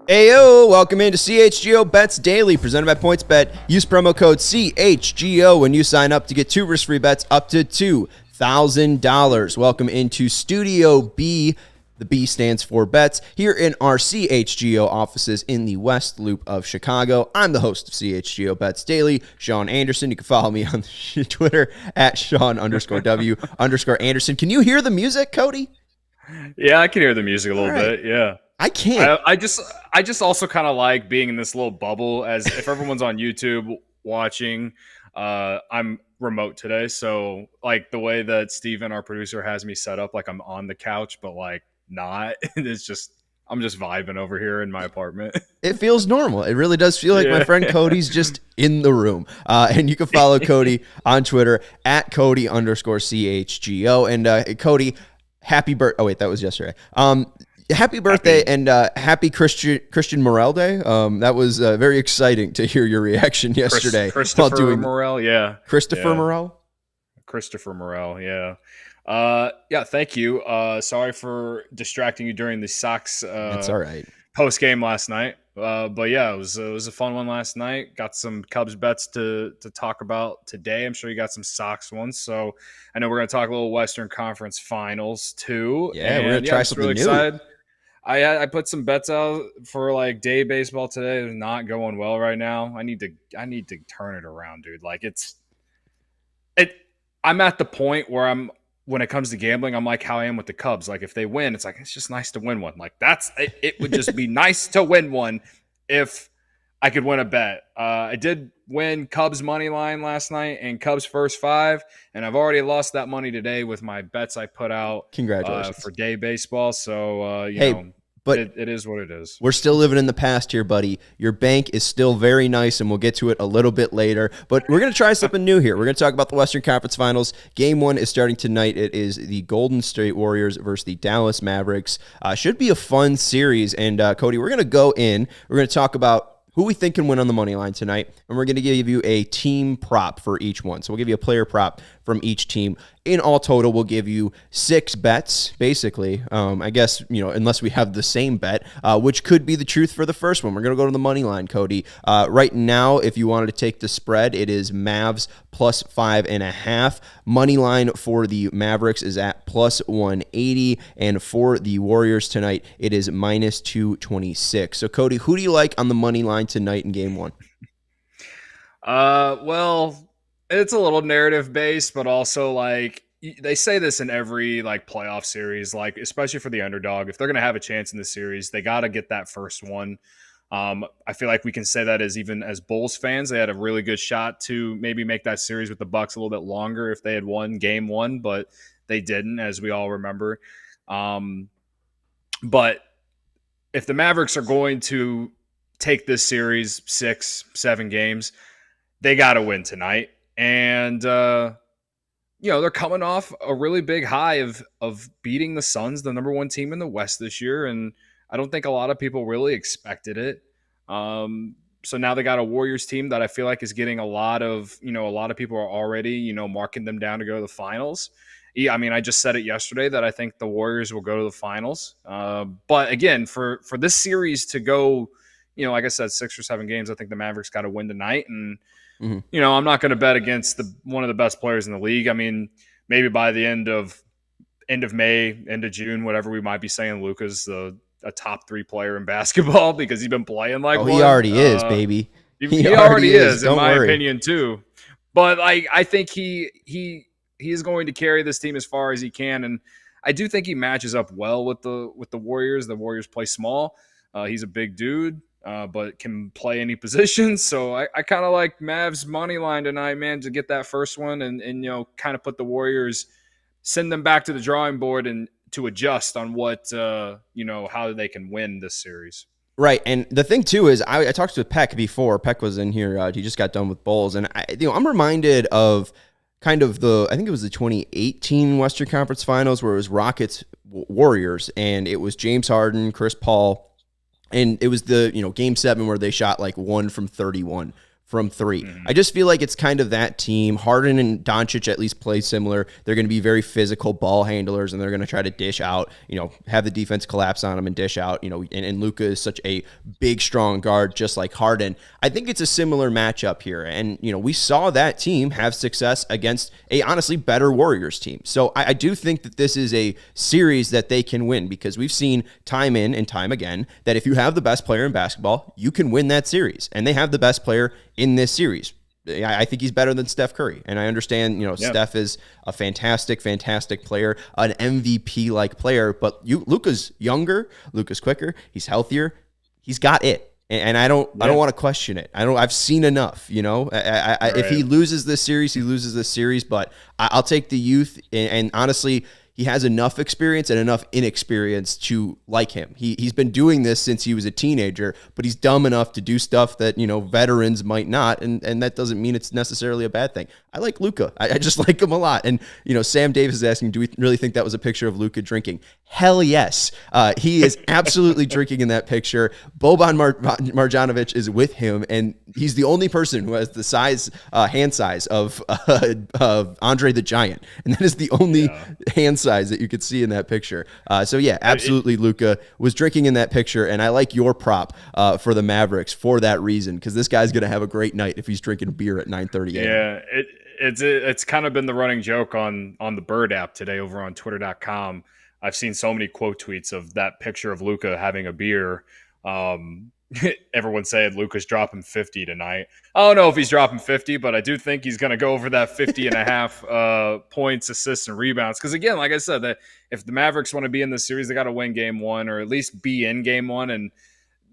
Ayo, welcome into CHGO Bets Daily, presented by PointsBet. Use promo code CHGO when you sign up to get 2 risk-free bets up to $2,000. Welcome into Studio B. The B stands for bets here in our CHGO offices in the West Loop of Chicago. I'm the host of CHGO Bets Daily, Sean Anderson. You can follow me on Twitter at Sean_W_Anderson. Can you hear the music, Cody? Yeah, I can hear the music a little bit. Yeah. I can't. I just also kind of like being in this little bubble. As if everyone's on YouTube watching, I'm remote today, so like the way that Steven, our producer, has me set up, like I'm on the couch, but like not. It's just I'm just vibing over here in my apartment. It feels normal. It really does feel like my friend Cody's just in the room. And you can follow Cody on Twitter at Cody_CHGO. And Cody, happy birthday. Oh wait, that was yesterday. Happy birthday and happy Christian Morel Day. That was very exciting to hear your reaction yesterday. Christopher Morel, yeah. Christopher Morel? Christopher Morel, yeah. Yeah, thank you. Sorry for distracting you during the Sox That's all right. Post game last night. But yeah, it was a fun one last night. Got some Cubs bets to talk about today. I'm sure you got some Sox ones. So I know we're going to talk a little Western Conference Finals too. Yeah, we're going to try something really new. Excited. I put some bets out for like day baseball today. It's not going well right now. I need to turn it around, dude. Like I'm at the point where when it comes to gambling, I'm like how I am with the Cubs. Like if they win, it's like it's just nice to win one. Like it would just be nice to win one if I could win a bet. I did win Cubs money line last night and Cubs first 5, and I've already lost that money today with my bets I put out. Congratulations for day baseball. So you know, but it is what it is. We're still living in the past here, buddy. Your bank is still very nice, and we'll get to it a little bit later. But we're going to try something new here. We're going to talk about the Western Conference Finals. Game 1 is starting tonight. It is the Golden State Warriors versus the Dallas Mavericks. Should be a fun series. And Cody, we're going to go in. We're going to talk about who we think can win on the money line tonight, and we're going to give you a team prop for each one. So we'll give you a player prop from each team. In all total, we'll give you 6 bets, basically. I guess, unless we have the same bet, which could be the truth for the first one. We're going to go to the money line, Cody. Right now, if you wanted to take the spread, it is Mavs plus 5.5. Money line for the Mavericks is at plus 180, and for the Warriors tonight, it is minus 226. So, Cody, who do you like on the money line tonight in Game 1? Well, it's a little narrative based, but also like they say this in every like playoff series, like especially for the underdog. If they're going to have a chance in the series, they got to get that first one. I feel like we can say that even as Bulls fans, they had a really good shot to maybe make that series with the Bucks a little bit longer if they had won Game 1, but they didn't, as we all remember. But if the Mavericks are going to take this series 6-7 games, they got to win tonight. And, they're coming off a really big high of beating the Suns, the number 1 team in the West this year. And I don't think a lot of people really expected it. So now they got a Warriors team that I feel like is getting a lot of people are already, marking them down to go to the finals. Yeah, I mean, I just said it yesterday that I think the Warriors will go to the finals. But again, for this series to go, like I said, 6 or 7 games, I think the Mavericks got to win tonight. And, I'm not going to bet against one of the best players in the league. I mean, maybe by the end of May, end of June, whatever we might be saying, Lucas, a top 3 player in basketball because he's been playing like one. He already is, baby. He already is, in my opinion, too. But I think he is going to carry this team as far as he can, and I do think he matches up well with the Warriors. The Warriors play small. He's a big dude. But can play any position. So I kind of like Mavs money line tonight, man, to get that first one and kind of put the Warriors, send them back to the drawing board and to adjust on what, how they can win this series. Right. And the thing too is I talked to Peck before. Peck was in here. He just got done with Bulls. And I'm reminded of kind of I think it was the 2018 Western Conference Finals where it was Rockets Warriors and it was James Harden, Chris Paul, and it was the, Game 7 where they shot like 1 from 31 from three. I just feel like it's kind of that team. Harden and Doncic at least play similar. They're going to be very physical ball handlers, and they're going to try to dish out, have the defense collapse on them and dish out, and Luka is such a big, strong guard, just like Harden. I think it's a similar matchup here. And, we saw that team have success against a honestly better Warriors team. So I do think that this is a series that they can win, because we've seen time in and time again that if you have the best player in basketball, you can win that series. And they have the best player in this series. I think he's better than Steph Curry. And I understand, Steph is a fantastic, fantastic player, an MVP-like player, but Luka's younger, Luka's quicker, he's healthier, he's got it. And I don't want to question it. I've seen enough, If he loses this series, he loses this series, but I'll take the youth, and honestly, he has enough experience and enough inexperience to like him. He's been doing this since he was a teenager, but he's dumb enough to do stuff that, veterans might not, and that doesn't mean it's necessarily a bad thing. I like Luka. I just like him a lot. And, Sam Davis is asking, do we really think that was a picture of Luka drinking? Hell yes. He is absolutely drinking in that picture. Boban Marjanovic is with him, and he's the only person who has the hand size of Andre the Giant. And that is the only hand size that you could see in that picture. So yeah, absolutely, Luka was drinking in that picture, and I like your prop for the Mavericks for that reason, because this guy's going to have a great night if he's drinking beer at 9:30 a.m. Yeah, it's kind of been the running joke on the Bird app today over on Twitter.com. I've seen so many quote tweets of that picture of Luka having a beer. Everyone saying Luka's dropping 50 tonight. I don't know if he's dropping 50, but I do think he's going to go over that 50 and a half points, assists, and rebounds. Because again, like I said, that if the Mavericks want to be in this series, they got to win game one, or at least be in game one. And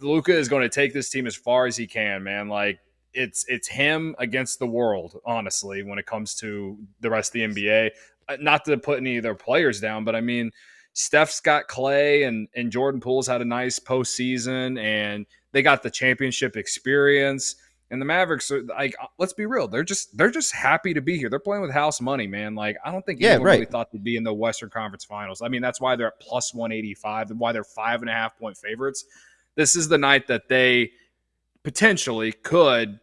Luka is going to take this team as far as he can, man. Like it's him against the world, honestly, when it comes to the rest of the NBA. Not to put any of their players down, but I mean, Steph's got Clay, and Jordan Poole's had a nice postseason, and they got the championship experience. And the Mavericks are like, let's be real, they're just happy to be here. They're playing with house money, man. Like, I don't think anyone really thought they'd be in the Western Conference Finals. I mean, that's why they're at plus 185, and why they're 5.5 point favorites. This is the night that they potentially could,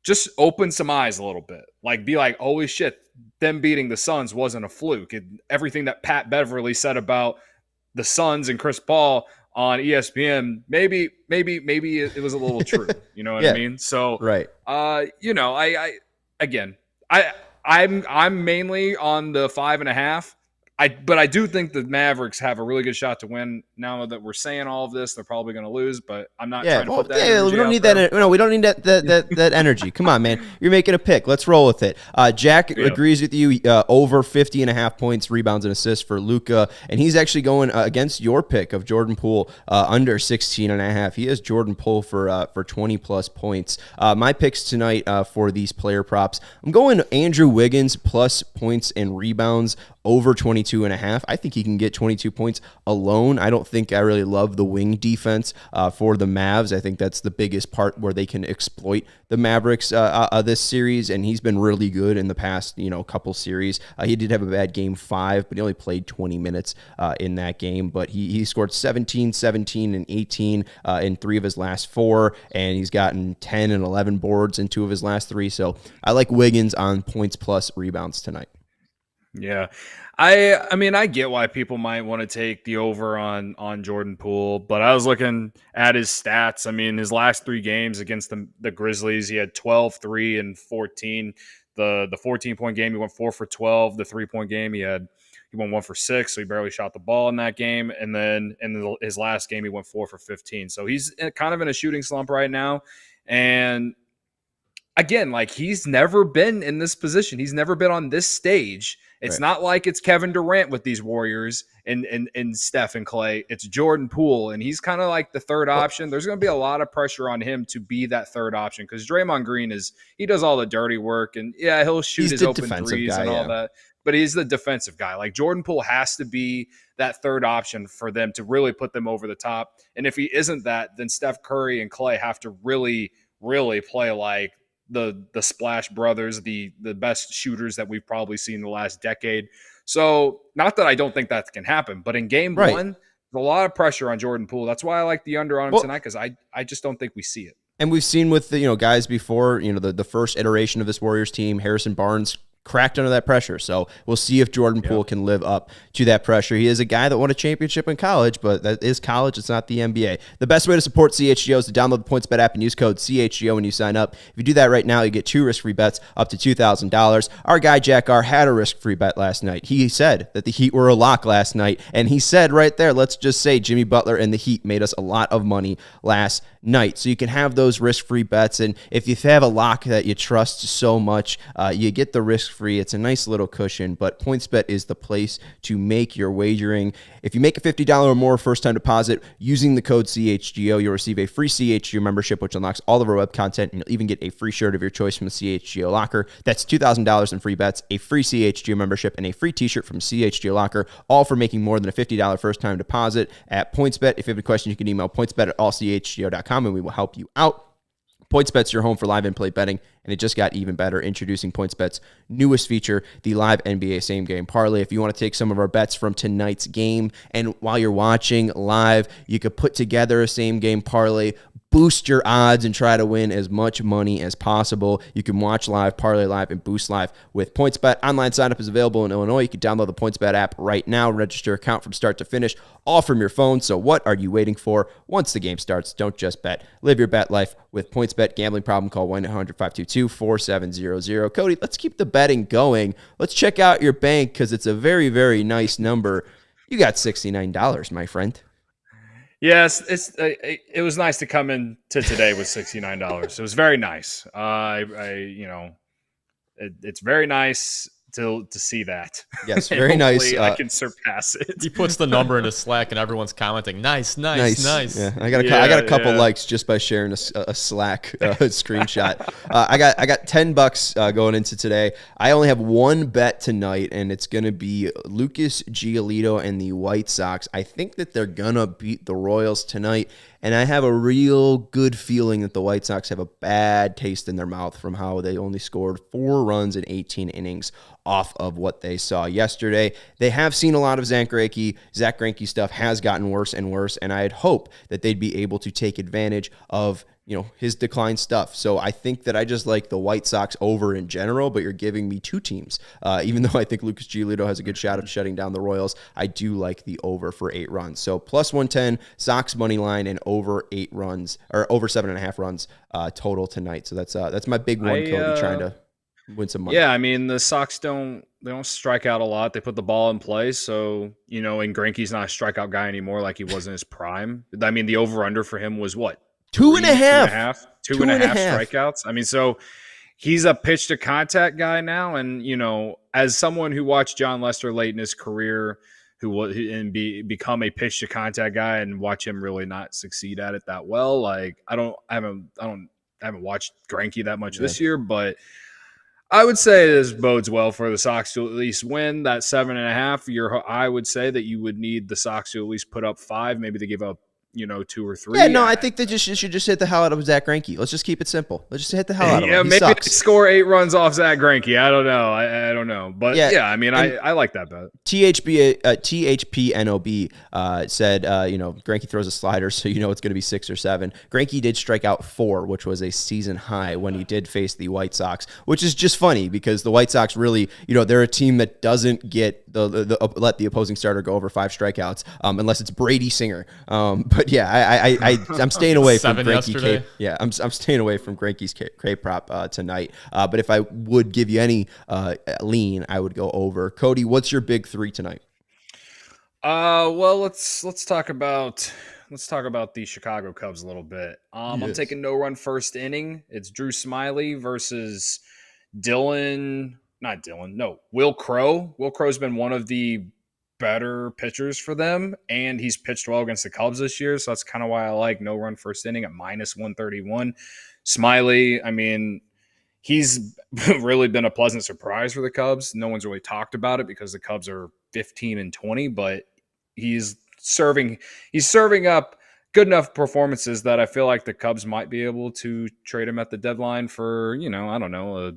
just open some eyes a little bit. Like, be like, holy shit, them beating the Suns wasn't a fluke. Everything that Pat Beverly said about the Suns and Chris Paul on ESPN, maybe it was a little true. You know what I mean? So, right. I'm mainly on the 5.5. But I do think the Mavericks have a really good shot to win. Now that we're saying all of this, they're probably going to lose, but I'm not trying to put that energy we don't out need there. that. No, we don't need that energy. Come on, man. You're making a pick. Let's roll with it. Jack agrees with you. Over 50.5 points, rebounds, and assists for Luka, and he's actually going against your pick of Jordan Poole under 16.5. He has Jordan Poole for 20+ points. My picks tonight for these player props, I'm going Andrew Wiggins plus points and rebounds over 22.5. I think he can get 22 points alone. I don't think I really love the wing defense for the Mavs. I think that's the biggest part where they can exploit the Mavericks this series, and he's been really good in the past couple series. He did have a bad game 5, but he only played 20 minutes in that game. But he scored 17, 17, and 18 in 3 of his last 4, and he's gotten 10 and 11 boards in 2 of his last 3. So I like Wiggins on points plus rebounds tonight. Yeah. I mean, I get why people might want to take the over on Jordan Poole, but I was looking at his stats. I mean, his last 3 games against the Grizzlies, he had 12, 3, and 14. The 14-point game, he went 4 for 12. The 3-point game, he went 1 for 6, so he barely shot the ball in that game. And then in his last game, he went 4 for 15. So he's kind of in a shooting slump right now. And again, like, he's never been in this position. He's never been on this stage. It's not like it's Kevin Durant with these Warriors and Steph and Clay. It's Jordan Poole, and he's kind of like the third option. There's going to be a lot of pressure on him to be that third option, because Draymond Green he does all the dirty work, and yeah, he'll shoot his open threes and all that. But he's the defensive guy. Like, Jordan Poole has to be that third option for them to really put them over the top. And if he isn't that, then Steph Curry and Clay have to really, really play like the Splash Brothers, the best shooters that we've probably seen in the last decade. So, not that I don't think that can happen, but in game 1, there's a lot of pressure on Jordan Poole. That's why I like the under on him tonight, because I just don't think we see it. And we've seen with the guys before, the first iteration of this Warriors team, Harrison Barnes cracked under that pressure. So we'll see if Jordan Poole can live up to that pressure. He is a guy that won a championship in college, but that is college. It's not the NBA. The best way to support CHGO is to download the PointsBet app and use code CHGO when you sign up. If you do that right now, you get 2 risk-free bets up to $2,000. Our guy Jack R had a risk-free bet last night. He said that the Heat were a lock last night, and he said right there, let's just say Jimmy Butler and the Heat made us a lot of money last night. So you can have those risk-free bets, and if you have a lock that you trust so much, you get the risk-free. It's a nice little cushion, but PointsBet is the place to make your wagering. If you make a $50 or more first-time deposit using the code CHGO, you'll receive a free CHGO membership, which unlocks all of our web content, and you'll even get a free shirt of your choice from the CHGO locker. That's $2,000 in free bets, a free CHGO membership, and a free t-shirt from CHGO locker, all for making more than a $50 first-time deposit at PointsBet. If you have any questions, you can email pointsbet@allchgo.com, and we will help you out. PointsBet's your home for live in-play betting, and it just got even better. Introducing PointsBet's newest feature, the live NBA same-game parlay. If you want to take some of our bets from tonight's game, and while you're watching live, you could put together a same-game parlay, boost your odds, and try to win as much money as possible. You can watch live, parlay live, and boost live with PointsBet. Online sign-up is available in Illinois. You can download the PointsBet app right now, register your account from start to finish, all from your phone. So what are you waiting for? Once the game starts, don't just bet. Live your bet life with PointsBet. Gambling problem, call 1-800-522-4700. Cody, let's keep the betting going. Let's check out your bank because it's a very, very nice number. You got $69, my friend. Yes, it was nice to come in to today with $69. It was very nice. It's very nice to see that. Yes, very nice. I can surpass it. He puts the number into Slack and everyone's commenting, nice. Yeah, I got a couple likes just by sharing a Slack screenshot. I got $10 going into today. I only have one bet tonight, and it's going to be Lucas Giolito and the White Sox. I think that they're going to beat the Royals tonight, and I have a real good feeling that the White Sox have a bad taste in their mouth from how they only scored 4 runs in 18 innings off of what they saw yesterday. They have seen a lot of Zach Greinke. Zach Greinke stuff has gotten worse and worse, and I'd hope that they'd be able to take advantage of his decline stuff. So I think that I just like the White Sox over in general, but you're giving me 2 teams. Even though I think Lucas Giolito has a good shot of shutting down the Royals, I do like the over for 8 runs. So plus 110, Sox money line, and over 8 runs, or over 7.5 runs total tonight. So that's my big one, Cody, trying to win some money. Yeah, I mean, the Sox don't strike out a lot. They put the ball in play. So, and Greinke's not a strikeout guy anymore like he was in his prime. I mean, the over-under for him was what? 2.5. 2.5 strikeouts. I mean, so he's a pitch to contact guy now. And, as someone who watched John Lester late in his career, become a pitch to contact guy and watch him really not succeed at it that well. Like, I haven't watched Greinke that much this year, but I would say this bodes well for the Sox to at least win that 7.5. I would say that you would need the Sox to at least put up 5. Maybe they give up 2 or 3. Yeah, no, I think they should just hit the hell out of Zach Greinke. Let's just keep it simple. Let's just hit the hell out of him. Yeah, maybe sucks. They score 8 runs off Zach Greinke. I don't know. I don't know. But yeah, I mean, I like that bet. THPNOB said, Greinke throws a slider, so it's going to be 6 or 7. Greinke did strike out 4, which was a season high when he did face the White Sox, which is just funny because the White Sox really, they're a team that doesn't get let the opposing starter go over 5 strikeouts unless it's Brady Singer. But yeah, I'm staying away from Greinke. I'm staying away from Greinke's K prop tonight. But if I would give you any lean, I would go over. Cody, what's your big 3 tonight? Well, let's talk about the Chicago Cubs a little bit. Yes. I'm taking no run first inning. It's Drew Smyly versus Will Crowe. Will Crowe's been one of the better pitchers for them, and he's pitched well against the Cubs this year, so that's kind of why I like no run first inning at -131. Smyly, I mean, he's really been a pleasant surprise for the Cubs. No one's really talked about it because the Cubs are 15-20, but he's serving up good enough performances that I feel like the Cubs might be able to trade him at the deadline for, I don't know,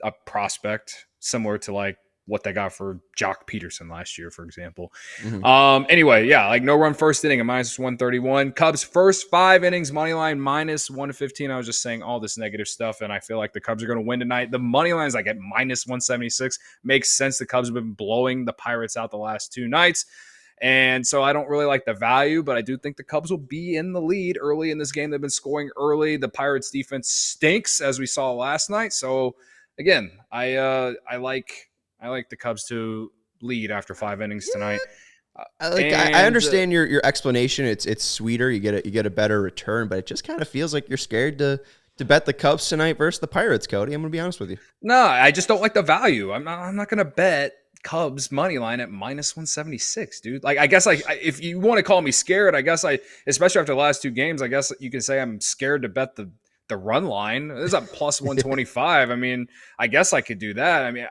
a prospect similar to like what they got for Jock Peterson last year, for example. Mhm. Anyway, yeah, like no run first inning at minus 131. Cubs first 5 innings, money line minus 115. I was just saying all this negative stuff, and I feel like the Cubs are going to win tonight. The money line is like at minus 176. Makes sense. The Cubs have been blowing the Pirates out the last 2 nights. And so I don't really like the value, but I do think the Cubs will be in the lead early in this game. They've been scoring early. The Pirates defense stinks, as we saw last night. So again, I like the Cubs to lead after 5 innings tonight. I understand your explanation. It's sweeter. You get a better return, but it just kind of feels like you're scared to bet the Cubs tonight versus the Pirates, Cody. I'm gonna be honest with you. No, I just don't like the value. I'm not gonna bet Cubs money line at minus 176, dude. Like, I guess if you want to call me scared, I guess especially after the last 2 games, I guess you can say I'm scared to bet the run line. It's at plus 125. I mean, I guess I could do that. I mean,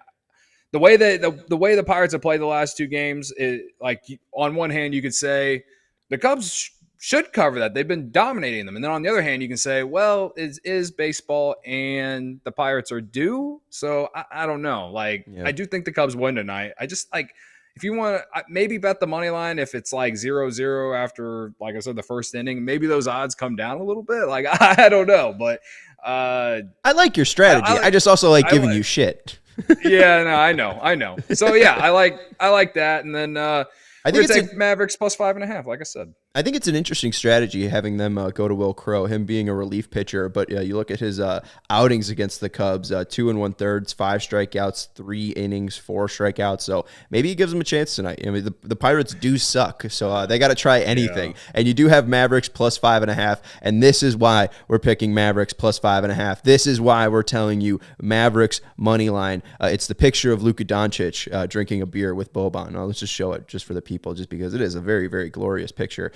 the way the Pirates have played the last 2 games, like on one hand, you could say the Cubs should cover that. They've been dominating them. And then on the other hand, you can say, well, it is baseball and the Pirates are due. So I don't know. Like, yeah. I do think the Cubs win tonight. I just like, if you want to maybe bet the money line, if it's like 0-0 after, like I said, the first inning, maybe those odds come down a little bit. Like, I don't know. But I like your strategy. I just also like giving you shit. Yeah, no, I know. So yeah, I like that. And then I think it's Mavericks plus 5.5, like I said. I think it's an interesting strategy having them go to Will Crowe, him being a relief pitcher. But yeah, you look at his outings against the Cubs, 2 1/3, 5 strikeouts, 3 innings, 4 strikeouts. So maybe he gives them a chance tonight. I mean, the Pirates do suck, so they got to try anything. Yeah. And you do have Mavericks plus 5.5, and this is why we're picking Mavericks plus 5.5. This is why we're telling you Mavericks money line. It's the picture of Luka Doncic drinking a beer with Boban. Let's just show it just for the people, just because it is a very, very glorious picture.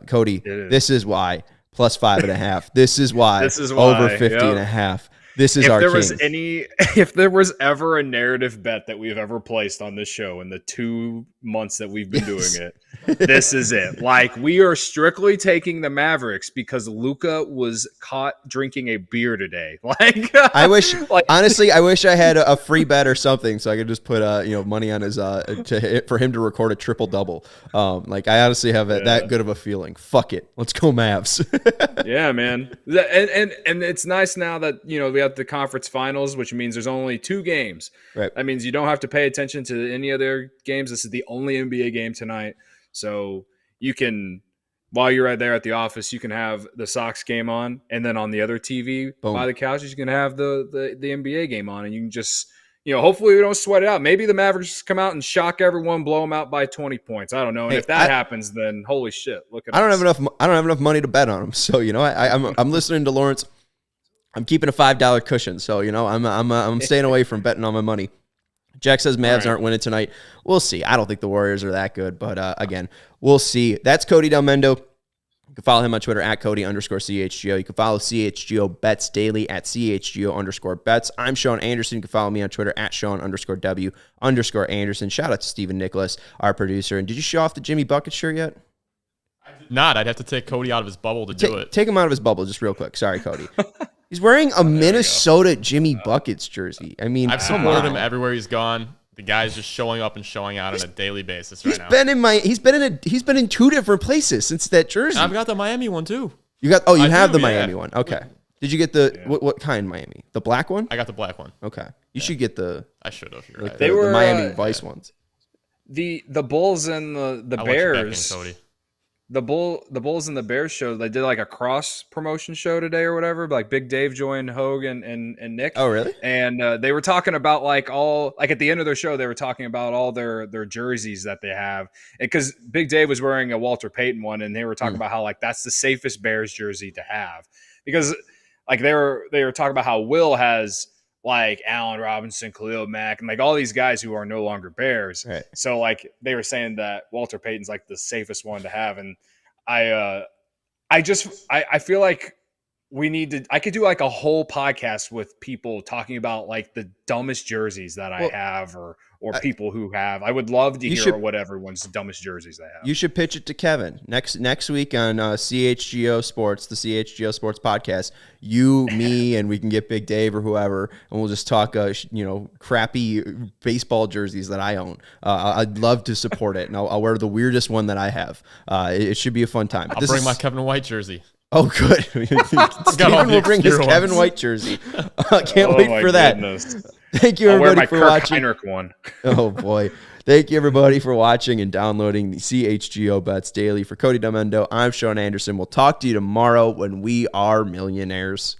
Cody, this is why plus 5.5. This is why over 50.5. This is our king. If there was ever a narrative bet that we've ever placed on this show in the 2 months that we've been doing it, this is it. Like, we are strictly taking the Mavericks because Luka was caught drinking a beer today. Like, honestly, I wish I had a free bet or something so I could just put money on his for him to record a triple double. Like, I honestly have that good of a feeling. Fuck it, let's go Mavs. Yeah, man. And it's nice now that we have the conference finals, which means there's only 2 games. Right. That means you don't have to pay attention to any other games. This is the only NBA game tonight. So you can, while you're right there at the office, you can have the Sox game on, and then on the other TV by the couches, you can have the NBA game on, and you can just, hopefully we don't sweat it out. Maybe the Mavericks come out and shock everyone, blow them out by 20 points. I don't know. And if that happens, then holy shit, look at us. I don't have enough money to bet on them. So I'm listening to Lawrence. I'm keeping a $5 cushion, so I'm staying away from betting on my money. Jack says Mavs aren't winning tonight. We'll see. I don't think the Warriors are that good, but again, we'll see. That's Cody Delmendo. You can follow him on Twitter at Cody_CHGO. You can follow CHGO Bets Daily at CHGO_bets. I'm Sean Anderson. You can follow me on Twitter at Sean_W_Anderson. Shout out to Stephen Nicholas, our producer. And did you show off the Jimmy Bucket shirt yet? I did not. I'd have to take Cody out of his bubble to do it. Take him out of his bubble just real quick. Sorry, Cody. He's wearing a Minnesota Jimmy Buckets jersey. I mean, I've supported him everywhere he's gone. The guy's just showing up and showing out on a daily basis right now. He's been in 2 different places since that jersey. I've got the Miami one too. You have the Miami one. Okay. Did you get what kind Miami? The black one? I got the black one. Okay. You should get the. I should have. You're right. They were the Miami Vice ones. The Bulls and the Bears. Cody. The Bulls and the Bears show, they did like a cross promotion show today or whatever. Like Big Dave joined Hogue and Nick. Oh, really? And they were talking about at the end of their show, they were talking about all their jerseys that they have. Because Big Dave was wearing a Walter Payton one, and they were talking about how that's the safest Bears jersey to have. Because they were talking about how Will has like Allen Robinson, Khalil Mack, and like all these guys who are no longer Bears. Right. So like they were saying that Walter Payton's like the safest one to have. And I feel like I could do like a whole podcast with people talking about like the dumbest jerseys that I have or people who have. I would love to hear what everyone's dumbest jerseys they have. You should pitch it to Kevin next week on CHGO Sports, the CHGO Sports podcast. You, me, and we can get Big Dave or whoever, and we'll just talk, crappy baseball jerseys that I own. I'd love to support it, and I'll wear the weirdest one that I have. It should be a fun time. I'll bring my Kevin White jersey. Oh, good. Steven will bring his Kevin White jersey. I can't wait for that. Goodness. Thank you, everybody, for watching. Heinrich one. Oh, boy. Thank you, everybody, for watching and downloading the CHGO Bets Daily. For Cody Delmendo, I'm Sean Anderson. We'll talk to you tomorrow when we are millionaires.